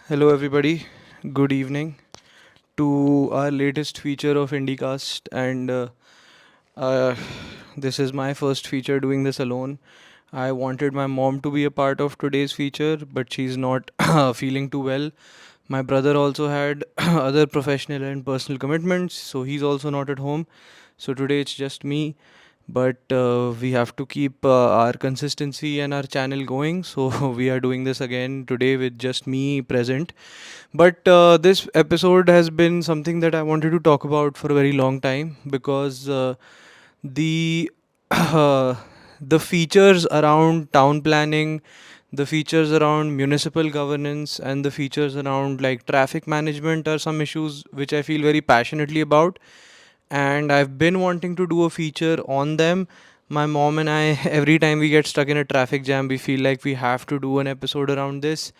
Hello, everybody. Good evening to our latest feature of IndieCast, and uh, this is my first feature doing this alone. I wanted my mom to be a part of today's feature, but she's not feeling too well. My brother also had other professional and personal commitments, so he's also not at home. So today it's just me, but we have to keep our consistency and our channel going. So we are doing this again today with just me present. But this episode has been something that I wanted to talk about for a very long time because the the features around town planning, the features around municipal governance, and the features around like traffic management are some issues which I feel very passionately about, and I've been wanting to do a feature on them. My mom and I, every time we get stuck in a traffic jam, we feel like we have to do an episode around this.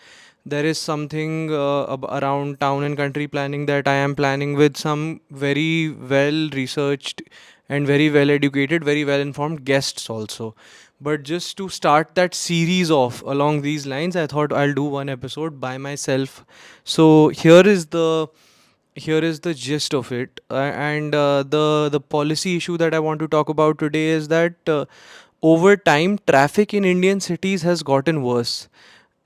There is something around town and country planning that I am planning with some very well researched and very well educated, very well informed guests also. But just to start that series off along these lines, I thought I'll do one episode by myself. So here is the gist of it, and the policy issue that I want to talk about today is that over time traffic in Indian cities has gotten worse.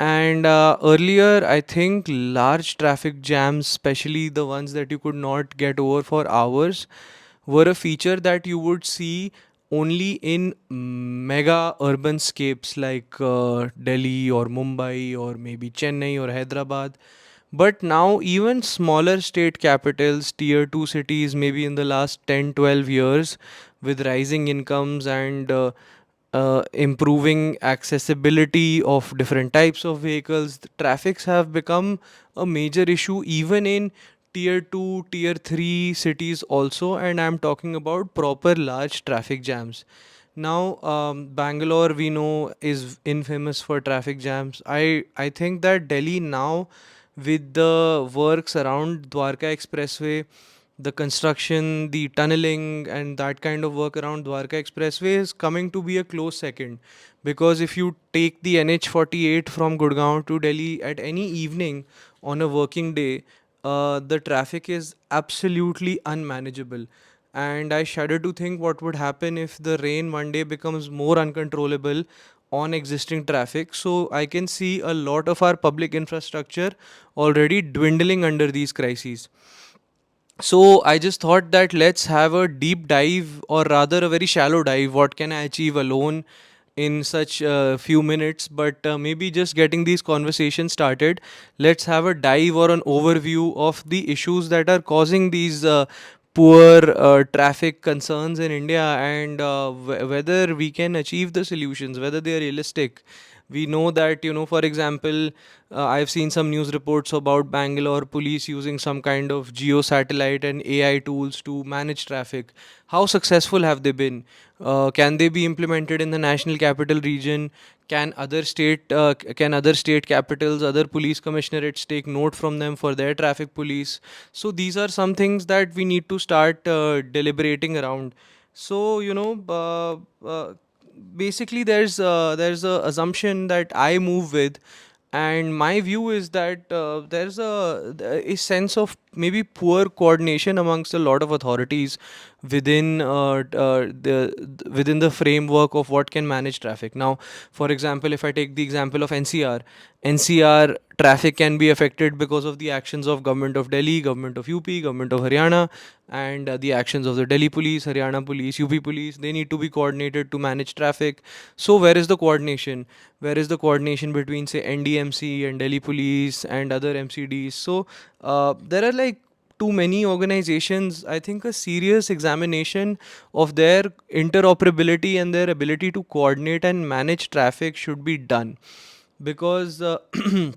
And earlier, I think large traffic jams, especially the ones that you could not get over for hours, were a feature that you would see only in mega urban scapes like Delhi or Mumbai or maybe Chennai or Hyderabad. But now, even smaller state capitals, tier 2 cities, maybe in the last 10, 12 years, with rising incomes and improving accessibility of different types of vehicles, the traffics have become a major issue even in tier 2, tier 3 cities also. And I'm talking about proper large traffic jams. Now, Bangalore, we know, is infamous for traffic jams. I think that Delhi now, with the works around Dwarka Expressway, the construction, the tunneling, and that kind of work around Dwarka Expressway is coming to be a close second. Because if you take the NH 48 from Gurgaon to Delhi at any evening on a working day, the traffic is absolutely unmanageable. And I shudder to think what would happen if the rain one day becomes more uncontrollable on existing traffic. So I can see a lot of our public infrastructure already dwindling under these crises. So I just thought that let's have a deep dive, or rather a very shallow dive. What can I achieve alone in such few minutes? But maybe just getting these conversations started, let's have a dive or an overview of the issues that are causing these poor traffic concerns in India, and whether we can achieve the solutions, whether they are realistic. We know that, for example, I've seen some news reports about Bangalore police using some kind of geo satellite and AI tools to manage traffic. How successful have they been? Can they be implemented in the national capital region? Can other state capitals, other police commissionerates take note from them for their traffic police? So these are some things that we need to start deliberating around. So basically there's a assumption that I move with, and my view is that there's a sense of maybe poor coordination amongst a lot of authorities within the framework of what can manage traffic. Now, for example, if I take the example of NCR traffic can be affected because of the actions of government of Delhi, government of UP, government of Haryana, and the actions of the Delhi police, Haryana police, UP police. They need to be coordinated to manage traffic. So where is the coordination? Where is the coordination between, say, NDMC and Delhi police and other MCDs? So there are like too many organizations. I think a serious examination of their interoperability and their ability to coordinate and manage traffic should be done, because I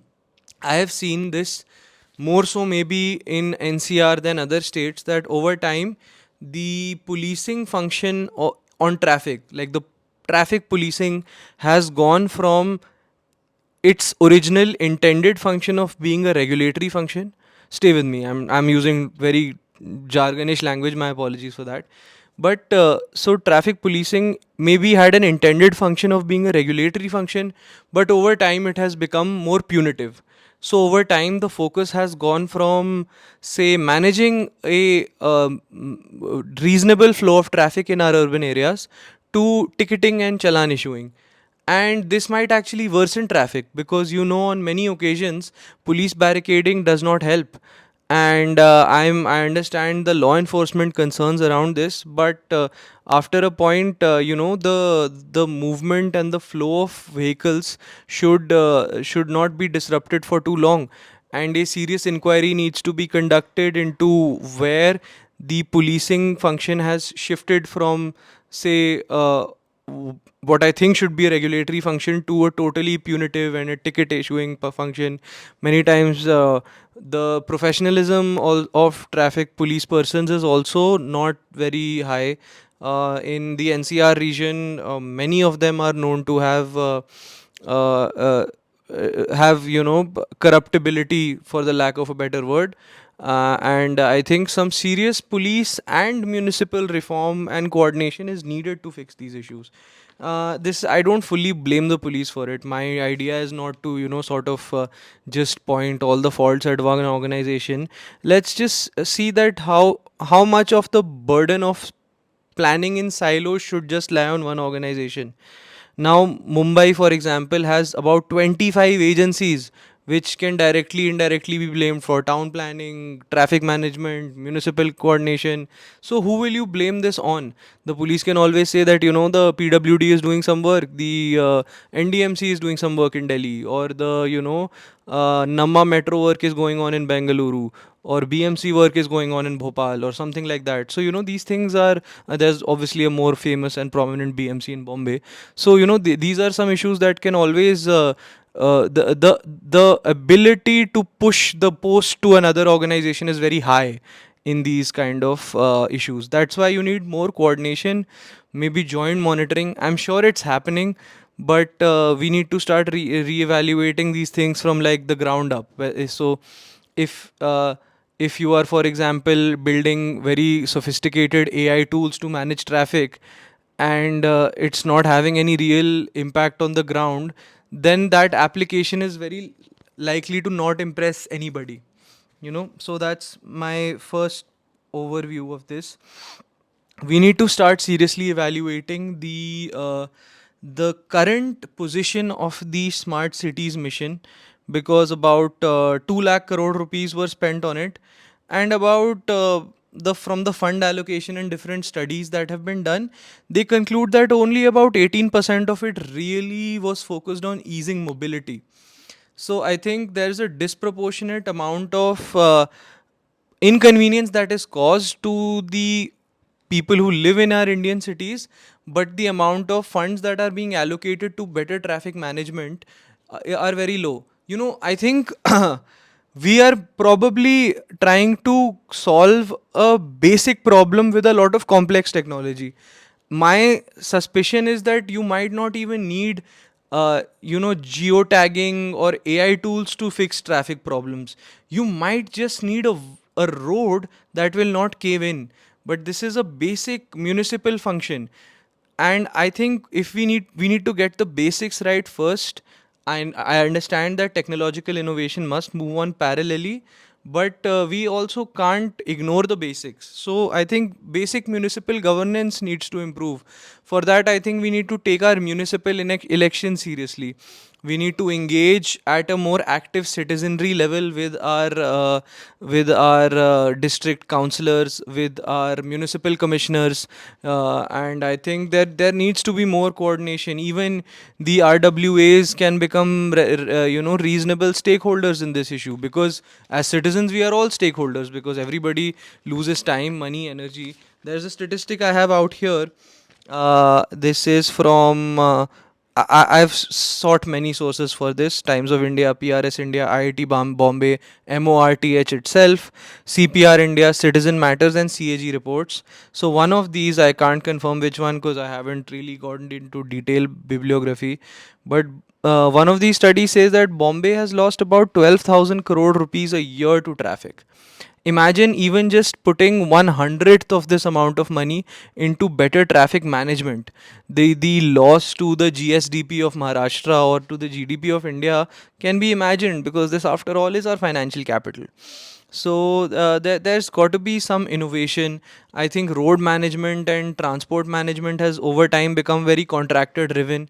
have seen this more so maybe in NCR than other states, that over time the policing function on traffic, like the traffic policing, has gone from its original intended function of being a regulatory function. Stay with me. I'm using very jargonish language. My apologies for that. But so traffic policing maybe had an intended function of being a regulatory function, but over time it has become more punitive. So over time, the focus has gone from, say, managing a reasonable flow of traffic in our urban areas to ticketing and challan issuing. And this might actually worsen traffic because, on many occasions, police barricading does not help. And I understand the law enforcement concerns around this, but after a point, the movement and the flow of vehicles should not be disrupted for too long, and a serious inquiry needs to be conducted into where the policing function has shifted from, say, what I think should be a regulatory function to a totally punitive and a ticket issuing function. Many times, the professionalism of traffic police persons is also not very high. In the NCR region, many of them are known to uh, uh, have corruptibility, for the lack of a better word. And I think some serious police and municipal reform and coordination is needed to fix these issues. This I don't fully blame the police for it. My idea is not to sort of just point all the faults at one organization. Let's just see that how much of the burden of planning in silos should just lie on one organization. Now, Mumbai, for example, has about 25 agencies which can directly, indirectly be blamed for town planning, traffic management, municipal coordination. So, who will you blame this on? The police can always say that, the PWD is doing some work, the NDMC is doing some work in Delhi, or the, Namma metro work is going on in Bengaluru, or BMC work is going on in Bhopal, or something like that. So, these things are, there's obviously a more famous and prominent BMC in Bombay. So, these are some issues that can always, the ability to push the post to another organization is very high in these kind of issues. That's why you need more coordination, maybe joint monitoring. I'm sure it's happening, but we need to start reevaluating these things from like the ground up. So if if you are, for example, building very sophisticated AI tools to manage traffic, and it's not having any real impact on the ground, then that application is very likely to not impress anybody. So that's my first overview of this. We need to start seriously evaluating the current position of the smart cities mission, because about 2 lakh crore rupees were spent on it, and about the from the fund allocation and different studies that have been done, they conclude that only about 18% of it really was focused on easing mobility. So I think there's a disproportionate amount of inconvenience that is caused to the people who live in our Indian cities, but the amount of funds that are being allocated to better traffic management are very low. I think we are probably trying to solve a basic problem with a lot of complex technology. My suspicion is that you might not even need geotagging or AI tools to fix traffic problems. You might just need a road that will not cave in, but this is a basic municipal function. And I think if we need to get the basics right first. I understand that technological innovation must move on parallelly, but we also can't ignore the basics. So I think basic municipal governance needs to improve. For that, I think we need to take our municipal elections seriously. We need to engage at a more active citizenry level with our district councillors, with our municipal commissioners, and I think that there needs to be more coordination. Even the RWAs can become reasonable stakeholders in this issue, because as citizens we are all stakeholders, because everybody loses time, money, energy. There's a statistic I have out here. This is from I've sought many sources for this: Times of India, PRS India, IIT Bombay, MORTH itself, CPR India, Citizen Matters, and CAG reports. So one of these, I can't confirm which one because I haven't really gotten into detailed bibliography, but one of these studies says that Bombay has lost about 12,000 crore rupees a year to traffic. Imagine even just putting 1/100th of this amount of money into better traffic management. The loss to the GSDP of Maharashtra or to the GDP of India can be imagined, because this, after all, is our financial capital. So there's got to be some innovation. I think road management and transport management has over time become very contractor driven.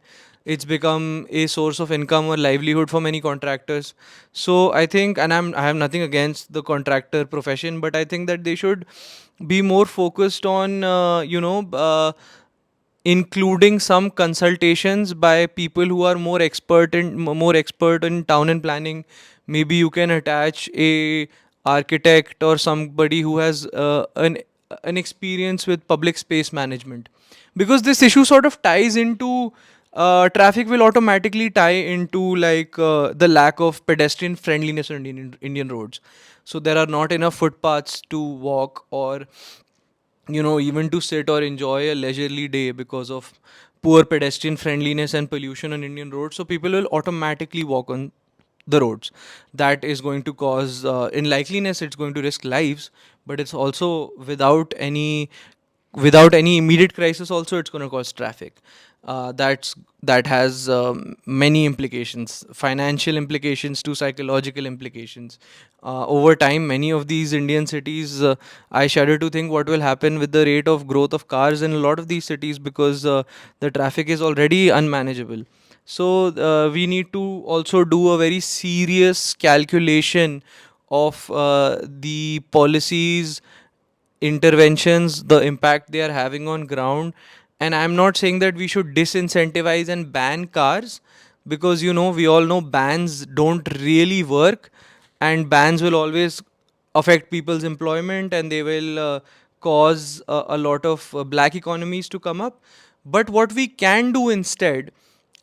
It's become a source of income or livelihood for many contractors. So I think, and I have nothing against the contractor profession, but I think that they should be more focused on including some consultations by people who are more expert in town and planning. Maybe you can attach a architect or somebody who has an experience with public space management, because this issue sort of ties into traffic will automatically tie into like the lack of pedestrian friendliness on Indian roads. So there are not enough footpaths to walk, or even to sit or enjoy a leisurely day, because of poor pedestrian friendliness and pollution on Indian roads. So people will automatically walk on the roads. That is going to cause, in likeliness, it's going to risk lives, but it's also without any immediate crisis. Also, it's going to cause traffic. That has many implications, financial implications to psychological implications. Over time, many of these Indian cities, I shudder to think what will happen with the rate of growth of cars in a lot of these cities, because the traffic is already unmanageable. So we need to also do a very serious calculation of the policies, interventions, the impact they are having on ground. And I'm not saying that we should disincentivize and ban cars, because we all know bans don't really work, and bans will always affect people's employment, and they will cause a lot of black economies to come up. But what we can do instead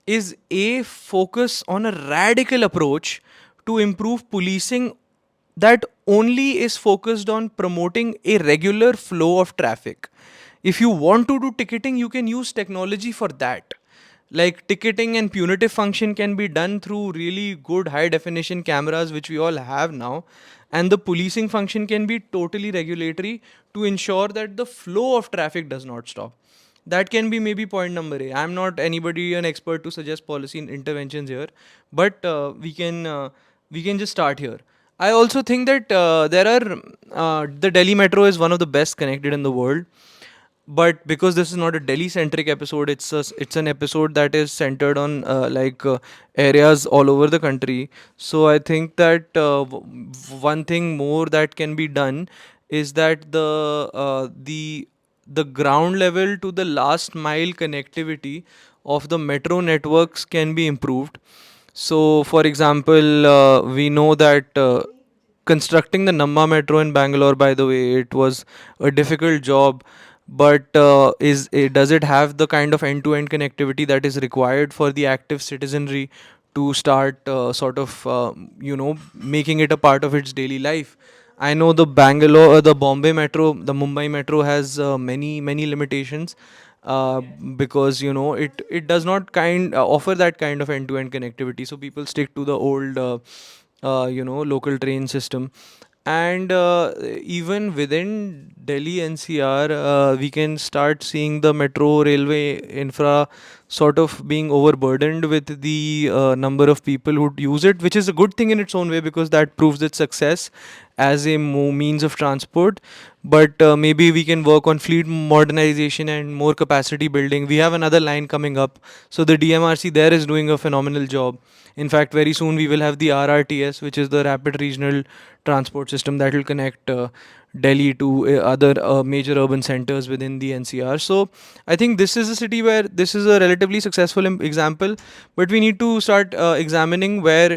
is a focus on a radical approach to improve policing that only is focused on promoting a regular flow of traffic. If you want to do ticketing, you can use technology for that. Like, ticketing and punitive function can be done through really good high definition cameras, which we all have now. And the policing function can be totally regulatory to ensure that the flow of traffic does not stop. That can be maybe point number A. I'm not anybody an expert to suggest policy interventions here, but we can just start here. I also think that there are the Delhi Metro is one of the best connected in the world, but because this is not a Delhi centric episode, it's an episode that is centered on areas all over the country. So I think that one thing more that can be done is that the ground level to the last mile connectivity of the metro networks can be improved. So, for example, we know that constructing the Namma Metro in Bangalore, by the way, it was a difficult job. But does it have the kind of end-to-end connectivity that is required for the active citizenry to start sort of making it a part of its daily life? I know the Bombay Metro, the Mumbai Metro has many limitations, because it does not offer that kind of end-to-end connectivity. So people stick to the old local train system. And even within Delhi NCR, we can start seeing the metro railway infra sort of being overburdened with the number of people who use it, which is a good thing in its own way, because that proves its success as a means of transport. But maybe we can work on fleet modernization and more capacity building. We have another line coming up, so the DMRC there is doing a phenomenal job. In fact, very soon we will have the RRTS, which is the Rapid Regional Transport System, that will connect Delhi to other major urban centers within the NCR. So I think this is a city where this is a relatively successful example, but we need to start examining where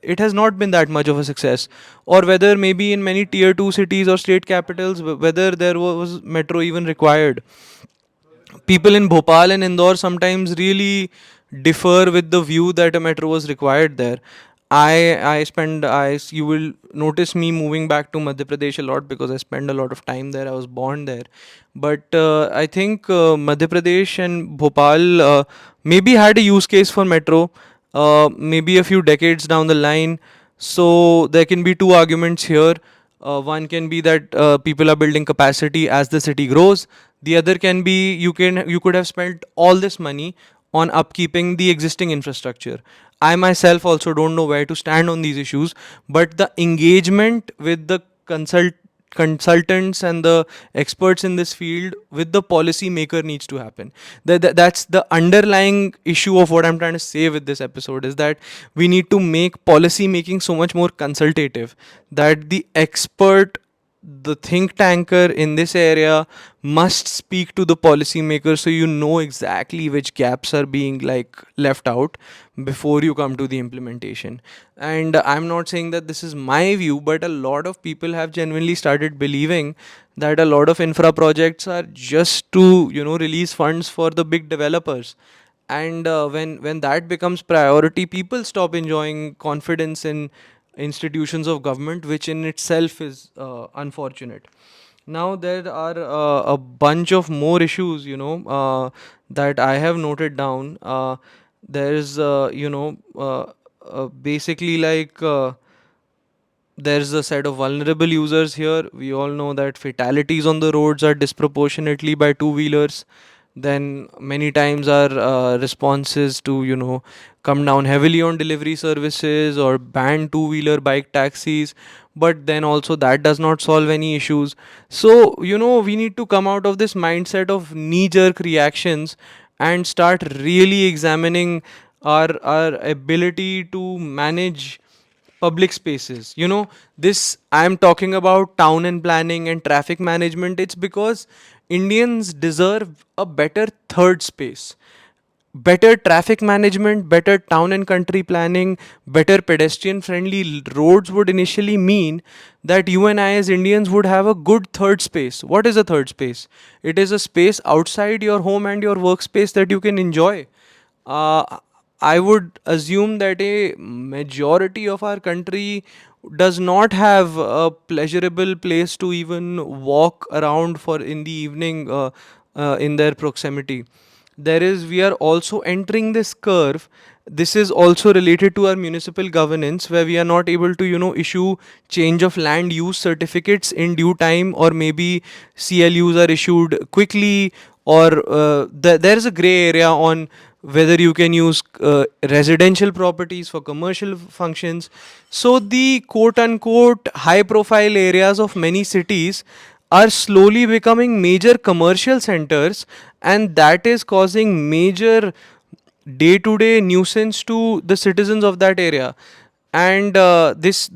it has not been that much of a success, or whether maybe in many tier 2 cities or state capitals, whether there was metro even required. People in Bhopal and Indore sometimes really differ with the view that a metro was required there. You will notice me moving back to Madhya Pradesh a lot, because I spend a lot of time there. I was born there, but I think Madhya Pradesh and Bhopal maybe had a use case for metro, maybe a few decades down the line. So there can be two arguments here. One can be that people are building capacity as the city grows. The other can be you could have spent all this money on upkeeping the existing infrastructure. I myself also don't know where to stand on these issues, but the engagement with the consultants and the experts in this field with the policy maker needs to happen. That's the underlying issue of what I'm trying to say with this episode, is that we need to make policy making so much more consultative, that the expert, the think tanker in this area must speak to the policymaker, so you know exactly which gaps are being like left out before you come to the implementation. And I'm not saying that this is my view, but a lot of people have genuinely started believing that a lot of infra projects are just to, release funds for the big developers. And when that becomes priority, people stop enjoying confidence in institutions of government, which in itself is unfortunate. Now there are a bunch of more issues, that I have noted down. There's basically like there's a set of vulnerable users here. We all know that fatalities on the roads are disproportionately by two wheelers. Then many times our responses to, come down heavily on delivery services or ban two wheeler bike taxis. But then also that does not solve any issues. So, we need to come out of this mindset of knee jerk reactions and start really examining our ability to manage public spaces. This I'm talking about town and planning and traffic management. It's because Indians deserve a better third space. Better traffic management, better town and country planning, better pedestrian friendly roads would initially mean that you and I as Indians would have a good third space. What is a third space? It is a space outside your home and your workspace that you can enjoy. uh, I would assume that a majority of our country does not have a pleasurable place to even walk around for in the evening, in their proximity. We are also entering this curve. This is also related to our municipal governance, where we are not able to, issue change of land use certificates in due time, or maybe CLUs are issued quickly, or there is a gray area on whether you can use residential properties for commercial functions. So the quote unquote high profile areas of many cities are slowly becoming major commercial centers, and that is causing major day to day nuisance to the citizens of that area. And this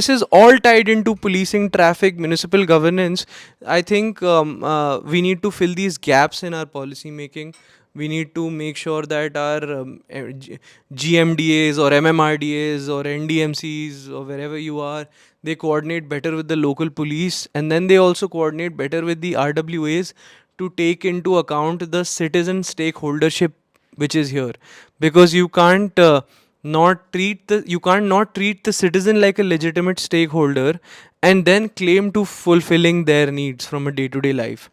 is all tied into policing, traffic, municipal governance. I think we need to fill these gaps in our policy making. We need to make sure that our GMDAs or MMRDAs or NDMCs or wherever you are, they coordinate better with the local police, and then they also coordinate better with the RWAs to take into account the citizen stakeholdership which is here. Because you can't not treat the citizen like a legitimate stakeholder and then claim to fulfilling their needs from a day to day life.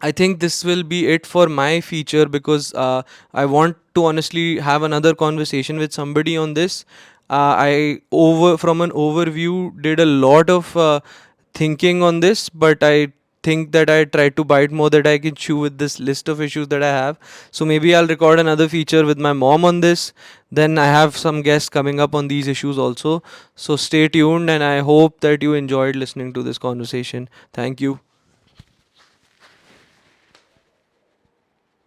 I think this will be it for my feature, because I want to honestly have another conversation with somebody on this. I over from an overview did a lot of thinking on this, but I think that I tried to bite more that I can chew with this list of issues that I have. So maybe I'll record another feature with my mom on this. Then I have some guests coming up on these issues also. So stay tuned, and I hope that you enjoyed listening to this conversation. Thank you.